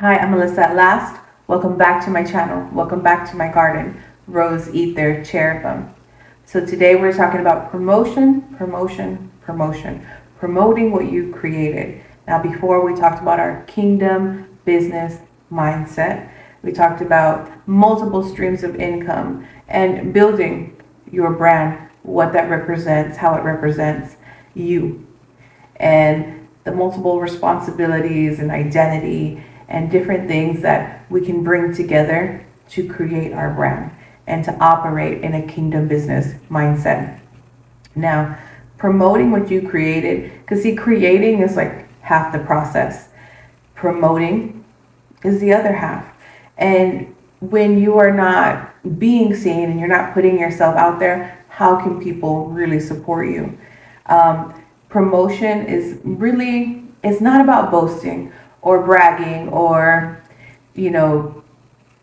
Hi, I'm Melissa at last. Welcome back to my channel. Welcome back to my garden. Rose Ether Cherubim. So today we're talking about promoting what you created. Now before we talked about our kingdom business mindset. We talked about multiple streams of income and building your brand, what that represents, how it represents you, and the multiple responsibilities and identity and different things that we can bring together to create our brand and to operate in a kingdom business mindset. Now, promoting what you created, because see, creating is like half the process, promoting is the other half. And when you are not being seen and you're not putting yourself out there, how can people really support you? Promotion is really, it's not about boasting or bragging or, you know,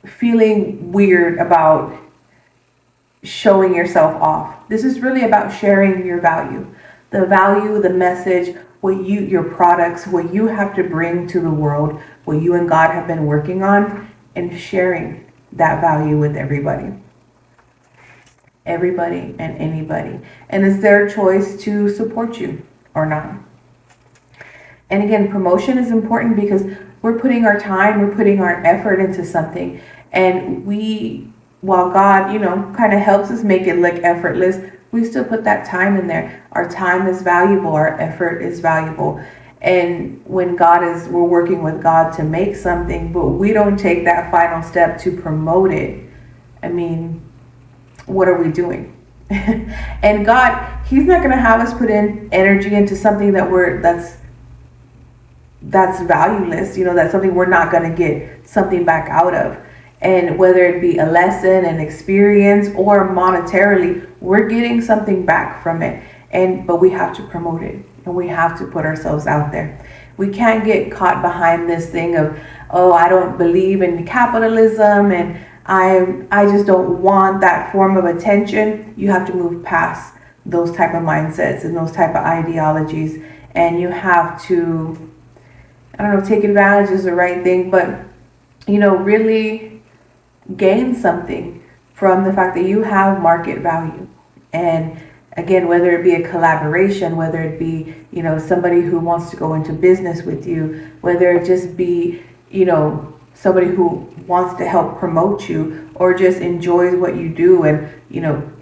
feeling weird about showing yourself off. This is really about sharing your value, the message, what your products, what you have to bring to the world, what you and God have been working on, and sharing that value with everybody and anybody. And it's their choice to support you or not. And again, promotion is important because we're putting our time, we're putting our effort into something. And while God, kind of helps us make it look effortless, we still put that time in there. Our time is valuable, our effort is valuable. And when we're working with God to make something, but we don't take that final step to promote it, I mean, what are we doing? And God, He's not going to have us put in energy into something that's valueless, that's something we're not going to get something back out of. And whether it be a lesson, an experience, or monetarily, we're getting something back from it. But we have to promote it and we have to put ourselves out there. We can't get caught behind this thing of, oh, I don't believe in capitalism and I just don't want that form of attention. You have to move past those type of mindsets and those type of ideologies. And you have to, I don't know, take advantage is the right thing, but, really gain something from the fact that you have market value. And again, whether it be a collaboration, whether it be, somebody who wants to go into business with you, whether it just be, somebody who wants to help promote you or just enjoys what you do and,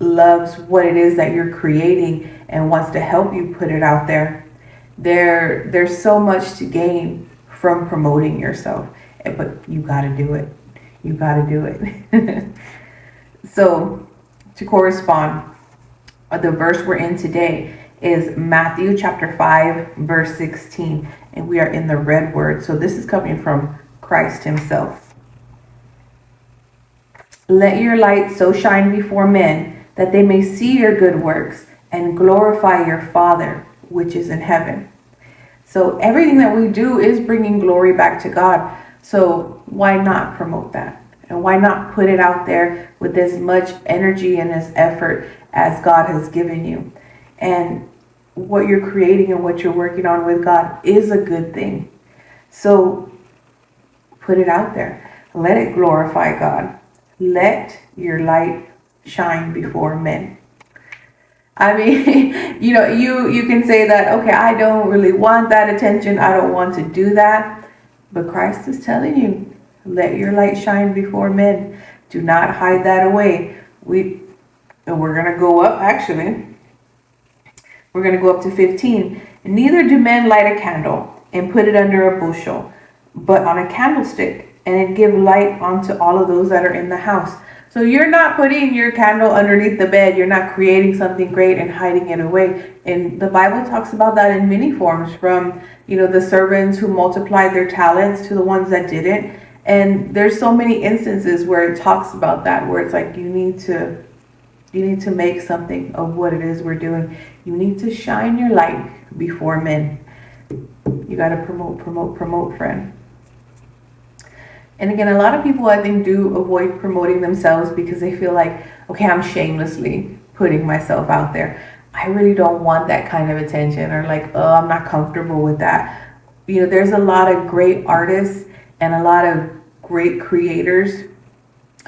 loves what it is that you're creating and wants to help you put it out there. There's so much to gain from promoting yourself, but you got to do it. You got to do it. So to correspond, the verse we're in today is Matthew chapter 5, verse 16. And we are in the red word. So this is coming from Christ Himself. Let your light so shine before men that they may see your good works and glorify your Father which is in heaven. So everything that we do is bringing glory back to God. So why not promote that? And why not put it out there with as much energy and as effort as God has given you? And what you're creating and what you're working on with God is a good thing. So put it out there. Let it glorify God. Let your light shine before men. I mean, you can say that, okay, I don't really want that attention. I don't want to do that. But Christ is telling you, let your light shine before men. Do not hide that away. We're going to go up, actually. We're going to go up to 15. Neither do men light a candle and put it under a bushel, but on a candlestick, and it give light unto all of those that are in the house. So you're not putting your candle underneath the bed. You're not creating something great and hiding it away. And the Bible talks about that in many forms, from, the servants who multiplied their talents to the ones that didn't. And there's so many instances where it talks about that, where it's like you need to make something of what it is we're doing. You need to shine your light before men. You got to promote, friend. And again, a lot of people, I think, do avoid promoting themselves because they feel like, okay, I'm shamelessly putting myself out there. I really don't want that kind of attention, or like, oh, I'm not comfortable with that. There's a lot of great artists and a lot of great creators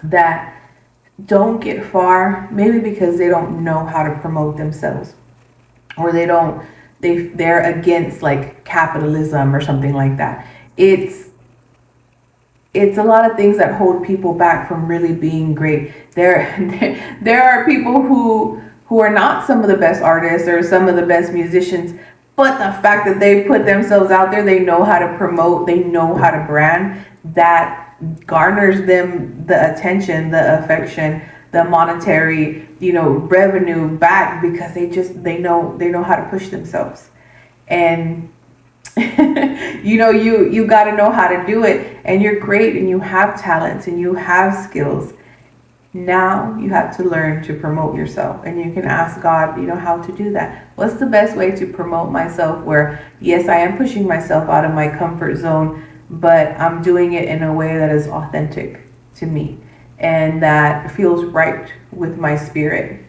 that don't get far, maybe because they don't know how to promote themselves, or they're against like capitalism or something like that. It's a lot of things that hold people back from really being great. There are people who are not some of the best artists or some of the best musicians, but the fact that they put themselves out there, they know how to promote, they know how to brand, that garners them the attention, the affection, the monetary, revenue back, because they know how to push themselves. And you got to know how to do it, and you're great, and you have talents, and you have skills. Now you have to learn to promote yourself, and you can ask God, how to do that. What's the best way to promote myself, where yes, I am pushing myself out of my comfort zone, but I'm doing it in a way that is authentic to me and that feels right with my spirit.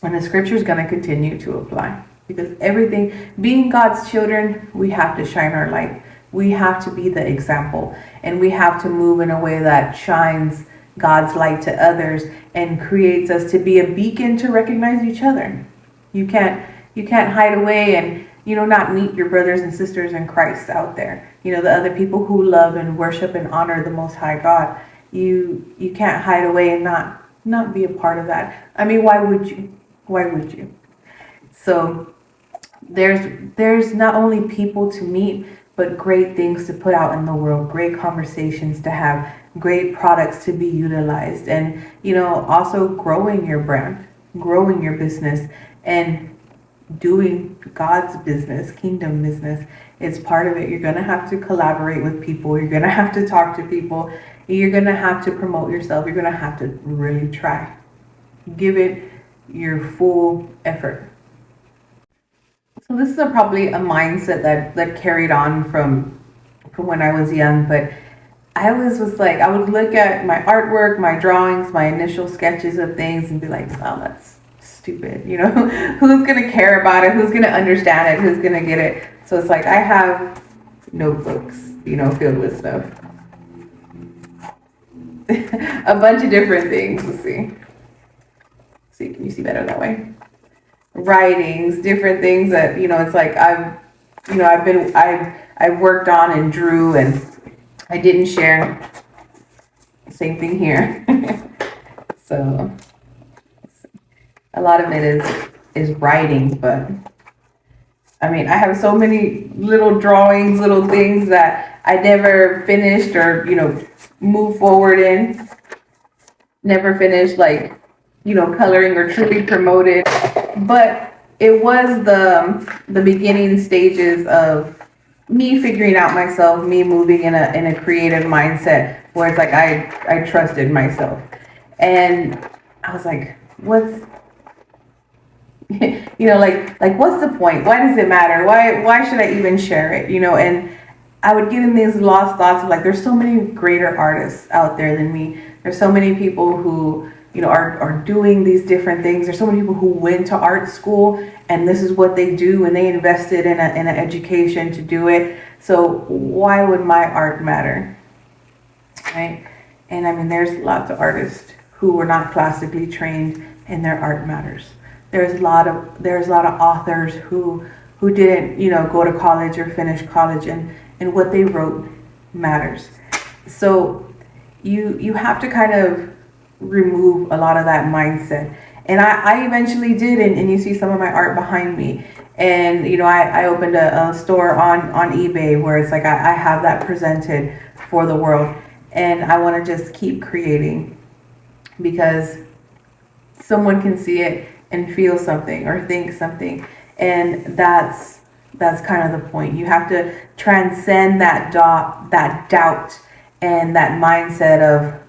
And the scripture is going to continue to apply, because everything, being God's children, we have to shine our light. We have to be the example, and we have to move in a way that shines God's light to others and creates us to be a beacon to recognize each other. You can't hide away and not meet your brothers and sisters in Christ out there. The other people who love and worship and honor the Most High God. You can't hide away and not be a part of that. I mean, why would you? Why would you? So there's not only people to meet, but great things to put out in the world, great conversations to have, great products to be utilized, and also growing your brand, growing your business, and doing God's business, kingdom business. It's part of it. You're going to have to collaborate with people. You're going to have to talk to people. You're going to have to promote yourself. You're going to have to really try. Give it your full effort. So this is probably a mindset that carried on from when I was young, but I always was like, I would look at my artwork, my drawings, my initial sketches of things and be like, oh, that's stupid. Who's going to care about it? Who's going to understand it? Who's going to get it? So it's like I have notebooks, filled with stuff. A bunch of different things. Let's see. Can you see better that way? Writings, different things that, it's like I've worked on and drew, and I didn't share. Same thing here. So a lot of it is writing, but I mean, I have so many little drawings, little things that I never finished or, move forward in. Never finished, like, coloring or truly promoted. But it was the beginning stages of me figuring out myself, me moving in a creative mindset where it's like I trusted myself. And I was like, what's like what's the point? Why does it matter? Why should I even share it? And I would get in these lost thoughts of like, there's so many greater artists out there than me. There's so many people who are doing these different things. There's so many people who went to art school and this is what they do, and they invested in an education to do it. So why would my art matter? Right? And I mean, there's lots of artists who were not classically trained and their art matters. There's a lot of authors who didn't, go to college or finish college, and what they wrote matters. So you have to kind of remove a lot of that mindset. And I eventually did, and you see some of my art behind me. And, I opened a store on eBay where it's like I have that presented for the world. And I want to just keep creating, because someone can see it and feel something or think something. And that's kind of the point. You have to transcend that doubt and that mindset of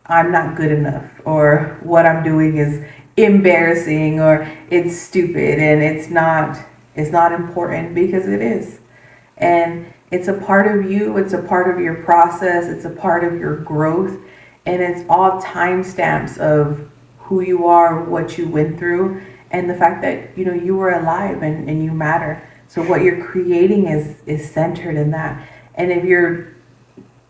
I'm not good enough, or what I'm doing is embarrassing, or it's stupid and it's not important, because it is. And it's a part of you, it's a part of your process, it's a part of your growth, and it's all timestamps of who you are, what you went through, and the fact that you were alive and you matter. So what you're creating is centered in that. And if you're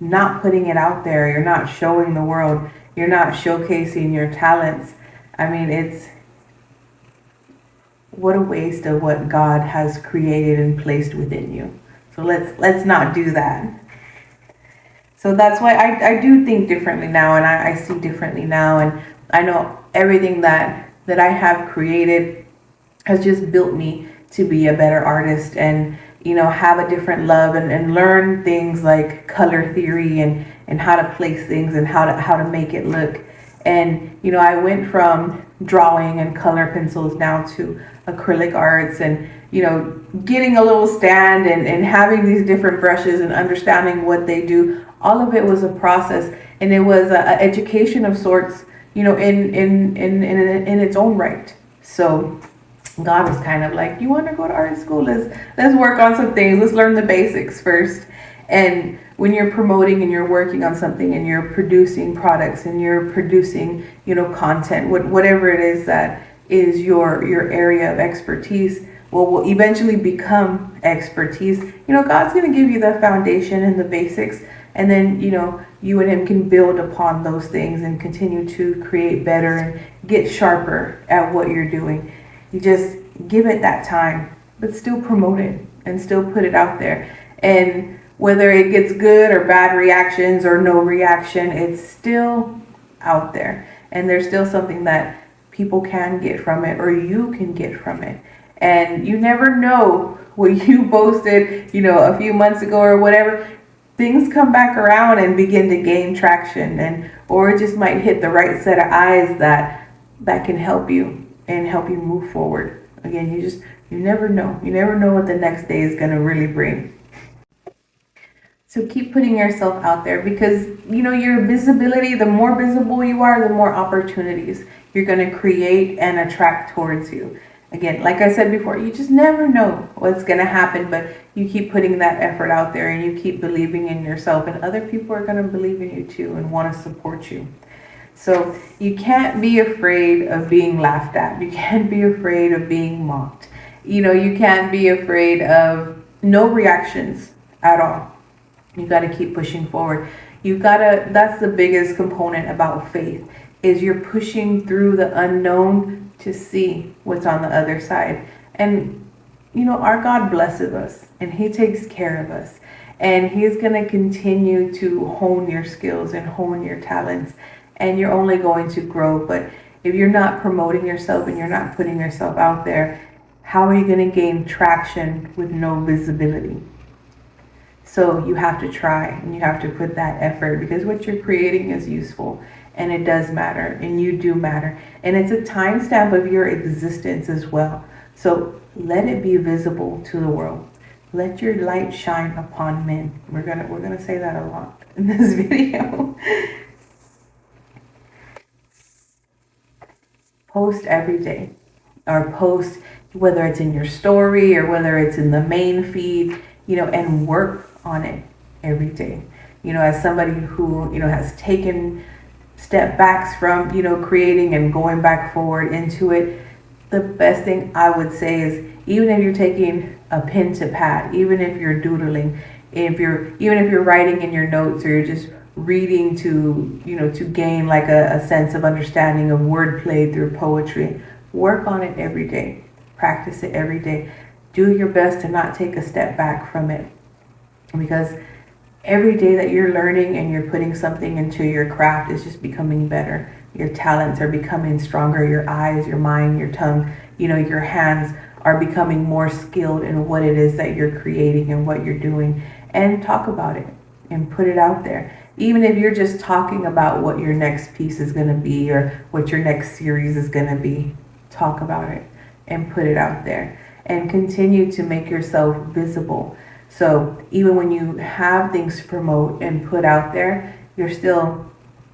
not putting it out there, you're not showing the world, you're not showcasing your talents, I mean, it's what a waste of what God has created and placed within you. So let's not do that. So that's why I do think differently now, and I see differently now, and I know everything that I have created has just built me to be a better artist, and have a different love, and learn things like color theory, and how to place things, and how to make it look. And I went from drawing and color pencils now to acrylic arts, and getting a little stand, and having these different brushes and understanding what they do. All of it was a process, and it was a education of sorts, in its own right. So God was kind of like, you want to go to art school? Let's work on some things. Let's learn the basics first. And when you're promoting and you're working on something and you're producing products and you're producing, content, whatever it is that is your area of expertise, will eventually become expertise. God's going to give you the foundation and the basics, and then you and him can build upon those things and continue to create better and get sharper at what you're doing. You just give it that time, but still promote it and still put it out there. And whether it gets good or bad reactions or no reaction, it's still out there, and there's still something that people can get from it, or you can get from it. And you never know what you posted, a few months ago or whatever. Things come back around and begin to gain traction, or it just might hit the right set of eyes that can help you and help you move forward. Again, you never know. You never know what the next day is going to really bring. So keep putting yourself out there, because your visibility, the more visible you are, the more opportunities you're going to create and attract towards you. Again, like I said before, you just never know what's going to happen, but you keep putting that effort out there, and you keep believing in yourself, and other people are going to believe in you too and want to support you. So you can't be afraid of being laughed at. You can't be afraid of being mocked. You can't be afraid of no reactions at all. You got to keep pushing forward. That's the biggest component about faith, is you're pushing through the unknown to see what's on the other side. And our God blesses us, and he takes care of us, and he's going to continue to hone your skills and hone your talents, and you're only going to grow. But if you're not promoting yourself and you're not putting yourself out there, how are you going to gain traction with no visibility? So you have to try, and you have to put that effort, because what you're creating is useful, and it does matter, and you do matter, and it's a timestamp of your existence as well. So let it be visible to the world. Let your light shine upon men. We're gonna say that a lot in this video. Post every day, or post whether it's in your story or whether it's in the main feed, and work on it every day. As somebody who has taken step backs from creating and going back forward into it, the best thing I would say is, even if you're taking a pen to pad, even if you're doodling, even if you're writing in your notes, or you're just reading to gain like a sense of understanding of wordplay through poetry, work on it every day. Practice it every day. Do your best to not take a step back from it, because every day that you're learning and you're putting something into your craft is just becoming better. Your talents are becoming stronger. Your eyes, your mind, your tongue, your hands are becoming more skilled in what it is that you're creating and what you're doing. And talk about it and put it out there. Even if you're just talking about what your next piece is going to be, or what your next series is going to be, talk about it and put it out there, and continue to make yourself visible. So even when you have things to promote and put out there, they're still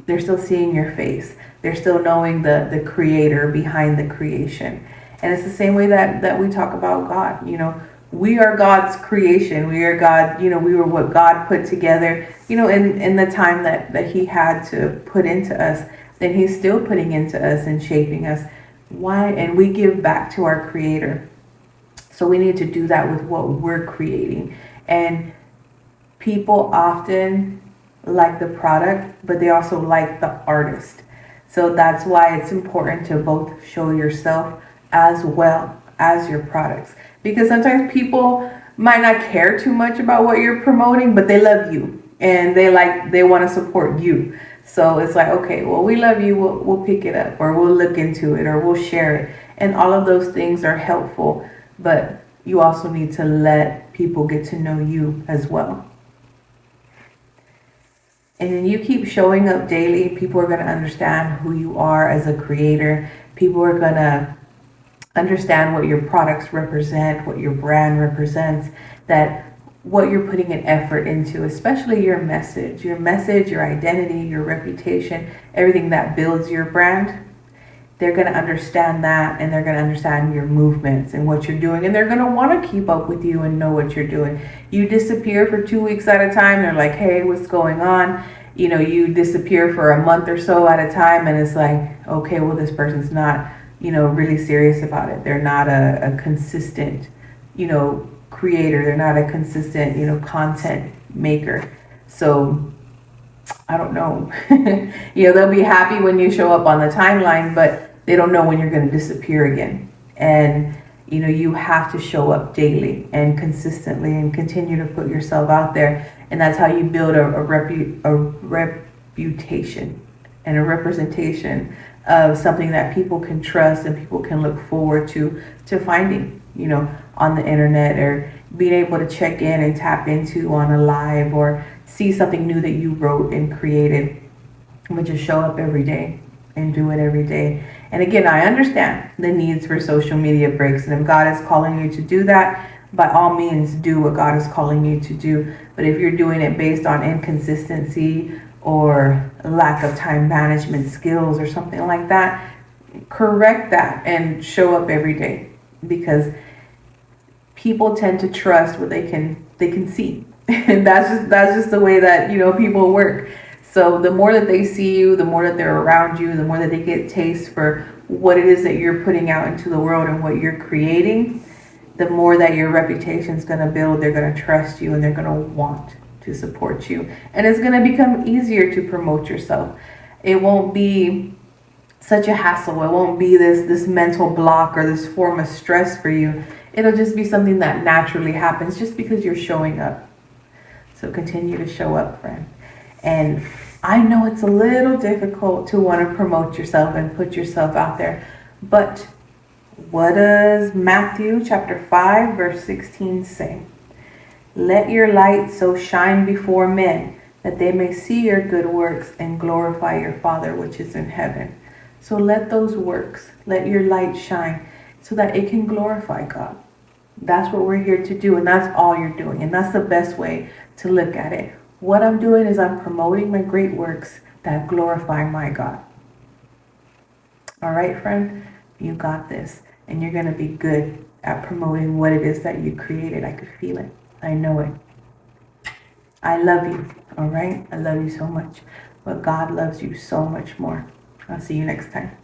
seeing your face. They're still knowing the creator behind the creation. And it's the same way that we talk about God. We are God's creation. We are God, we were what God put together, in the time that he had to put into us. Then he's still putting into us and shaping us. Why? And we give back to our creator. So we need to do that with what we're creating. And people often like the product, but they also like the artist. So that's why it's important to both show yourself as well as your products. Because sometimes people might not care too much about what you're promoting, but they love you and they want to support you. So it's like, okay, well, we love you, we'll pick it up, or we'll look into it, or we'll share it. And all of those things are helpful, but you also need to let people get to know you as well. And then you keep showing up daily, people are going to understand who you are as a creator. People are going to understand what your products represent, what your brand represents, that what you're putting an effort into, especially your message, your identity, your reputation, everything that builds your brand. They're going to understand that, and they're going to understand your movements and what you're doing, and they're going to want to keep up with you and know what you're doing. You disappear for 2 weeks at a time, they're like, hey, what's going on? You know, you disappear for a month or so at a time, and it's like, okay, well, this person's not, really serious about it. They're not a consistent, creator. They're not a consistent, content maker. So I don't know. They'll be happy when you show up on the timeline, but they don't know when you're going to disappear again. And, you have to show up daily and consistently and continue to put yourself out there. And that's how you build a reputation and a representation of something that people can trust and people can look forward to finding, on the internet, or being able to check in and tap into on a live, or see something new that you wrote and created. But just show up every day and do it every day. And again, I understand the needs for social media breaks. And if God is calling you to do that, by all means, do what God is calling you to do. But if you're doing it based on inconsistency or lack of time management skills or something like that, correct that and show up every day. Because people tend to trust what they can see. And that's just the way that, people work. So the more that they see you, the more that they're around you, the more that they get taste for what it is that you're putting out into the world and what you're creating, the more that your reputation is going to build. They're going to trust you, and they're going to want to support you. And it's going to become easier to promote yourself. It won't be such a hassle. It won't be this mental block or this form of stress for you. It'll just be something that naturally happens just because you're showing up. So continue to show up, friend. And I know it's a little difficult to want to promote yourself and put yourself out there. But what does Matthew chapter 5, verse 16 say? Let your light so shine before men that they may see your good works and glorify your Father which is in heaven. So let those works, let your light shine so that it can glorify God. That's what we're here to do, and that's all you're doing. And that's the best way to look at it. What I'm doing is I'm promoting my great works that glorify my God. All right, friend, you got this. And you're going to be good at promoting what it is that you created. I could feel it. I know it. I love you. All right? I love you so much. But God loves you so much more. I'll see you next time.